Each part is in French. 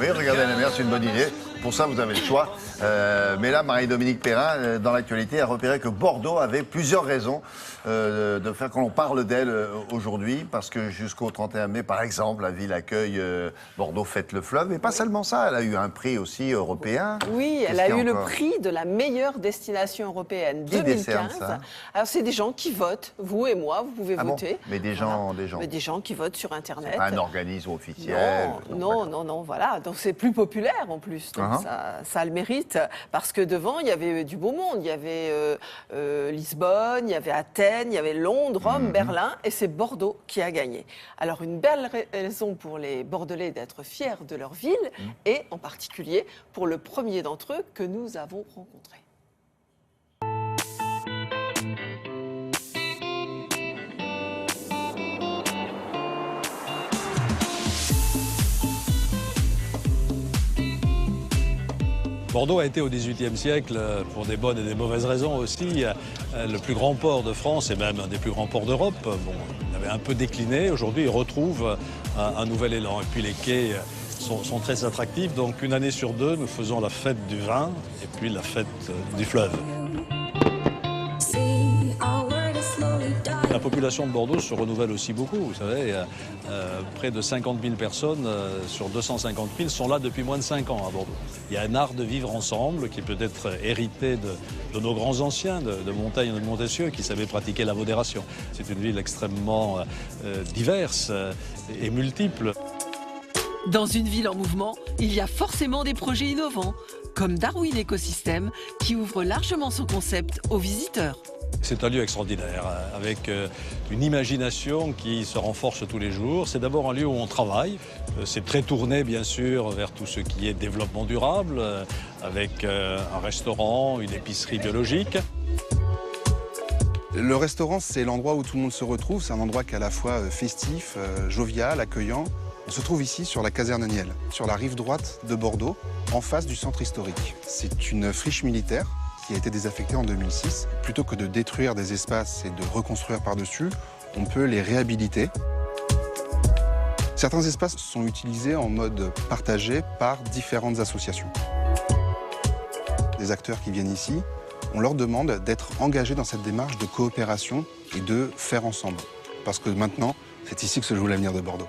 Oui, regarder la mer, c'est une bonne idée. Pour ça, vous avez le choix. Mais là, Marie-Dominique Perrin, dans l'actualité, a repéré que Bordeaux avait plusieurs raisons de faire qu'on parle d'elle aujourd'hui. Parce que jusqu'au 31 mai, par exemple, la ville accueille Bordeaux Fête le Fleuve. Et pas seulement ça, elle a eu un prix aussi européen. Oui, elle a eu le prix de la meilleure destination européenne 2015. Alors, c'est des gens qui votent, vous et moi, vous pouvez voter. Bon, mais des gens, Mais des gens qui votent sur Internet. C'est pas un organisme officiel. Non, voilà. Donc c'est plus populaire en plus. Donc ça a le mérite. Parce que devant, il y avait du beau monde. Il y avait Lisbonne, il y avait Athènes, il y avait Londres, Rome, Berlin. Et c'est Bordeaux qui a gagné. Alors une belle raison pour les Bordelais d'être fiers de leur ville. Et en particulier pour le premier d'entre eux que nous avons rencontré. Bordeaux a été au XVIIIe siècle, pour des bonnes et des mauvaises raisons aussi, le plus grand port de France et même un des plus grands ports d'Europe. Bon, il avait un peu décliné, aujourd'hui il retrouve un nouvel élan. Et puis les quais sont très attractifs, donc une année sur deux nous faisons la fête du vin et puis la fête du fleuve. La population de Bordeaux se renouvelle aussi beaucoup, vous savez, près de 50 000 personnes sur 250 000 sont là depuis moins de 5 ans à Bordeaux. Il y a un art de vivre ensemble qui peut être hérité de nos grands anciens, de Montaigne et de Montesquieu, qui savaient pratiquer la modération. C'est une ville extrêmement diverse et multiple. Dans une ville en mouvement, il y a forcément des projets innovants, comme Darwin Écosystème, qui ouvre largement son concept aux visiteurs. C'est un lieu extraordinaire, avec une imagination qui se renforce tous les jours. C'est d'abord un lieu où on travaille. C'est très tourné, bien sûr, vers tout ce qui est développement durable, avec un restaurant, une épicerie biologique. Le restaurant, c'est l'endroit où tout le monde se retrouve. C'est un endroit qui est à la fois festif, jovial, accueillant. On se trouve ici sur la caserne Niel, sur la rive droite de Bordeaux, en face du centre historique. C'est une friche militaire qui a été désaffectée en 2006. Plutôt que de détruire des espaces et de reconstruire par-dessus, on peut les réhabiliter. Certains espaces sont utilisés en mode partagé par différentes associations. Les acteurs qui viennent ici, on leur demande d'être engagés dans cette démarche de coopération et de faire ensemble. Parce que maintenant, c'est ici que se joue l'avenir de Bordeaux.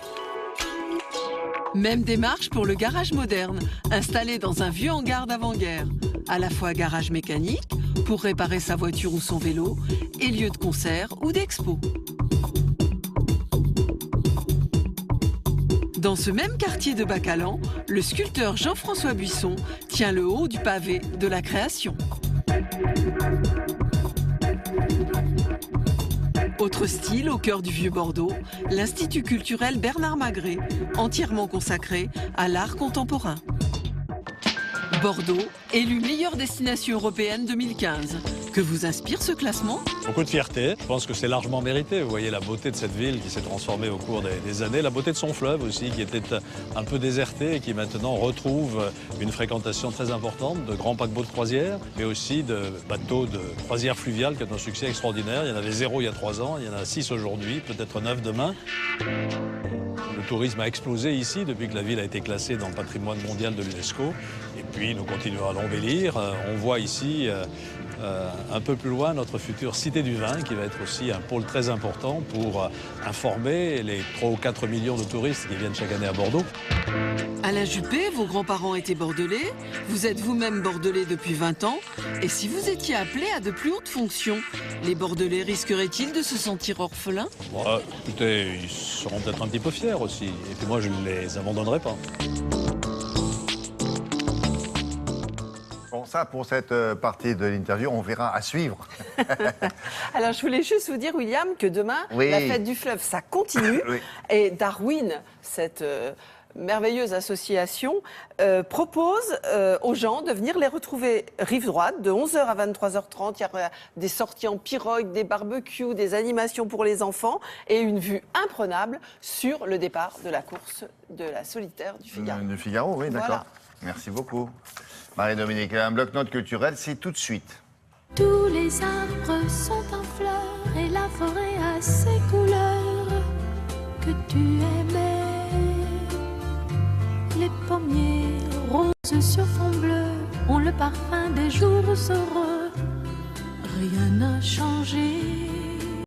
Même démarche pour le garage moderne, installé dans un vieux hangar d'avant-guerre. À la fois garage mécanique, pour réparer sa voiture ou son vélo, et lieu de concert ou d'expo. Dans ce même quartier de Bacalan, le sculpteur Jean-François Buisson tient le haut du pavé de la création. Autre style au cœur du vieux Bordeaux, l'Institut culturel Bernard Magret, entièrement consacré à l'art contemporain. Bordeaux, élu meilleure destination européenne 2015. Que vous inspire ce classement? Beaucoup de fierté. Je pense que c'est largement mérité. Vous voyez la beauté de cette ville qui s'est transformée au cours des années. La beauté de son fleuve aussi, qui était un peu déserté et qui maintenant retrouve une fréquentation très importante de grands paquebots de croisière, mais aussi de bateaux de croisière fluviale qui ont un succès extraordinaire. Il y en avait 0 il y a 3 ans, il y en a 6 aujourd'hui, peut-être 9 demain. Le tourisme a explosé ici depuis que la ville a été classée dans le patrimoine mondial de l'UNESCO. Et puis nous continuons à l'embellir. On voit ici un peu plus loin notre future cité du vin qui va être aussi un pôle très important pour informer les 3 ou 4 millions de touristes qui viennent chaque année à Bordeaux. Alain Juppé, vos grands-parents étaient bordelais, vous êtes vous-même bordelais depuis 20 ans, et si vous étiez appelé à de plus hautes fonctions, les Bordelais risqueraient-ils de se sentir orphelins? Écoutez, ils seront peut-être un petit peu fiers aussi, et puis moi je ne les abandonnerai pas. Bon, ça, pour cette partie de l'interview, on verra à suivre. Alors, je voulais juste vous dire, William, que demain, la fête du fleuve, ça continue. Et Darwin, cette merveilleuse association, propose aux gens de venir les retrouver rive droite, de 11h à 23h30. Il y a des sorties en pirogue, des barbecues, des animations pour les enfants et une vue imprenable sur le départ de la course de la solitaire du Figaro. Du Figaro, oui, d'accord. Voilà. Merci beaucoup. Marie-Dominique, un bloc-notes culturel, c'est tout de suite. Tous les arbres sont en fleurs et la forêt a ses couleurs que tu aimais. Les pommiers sur fond bleu ont le parfum des jours heureux. Rien n'a changé.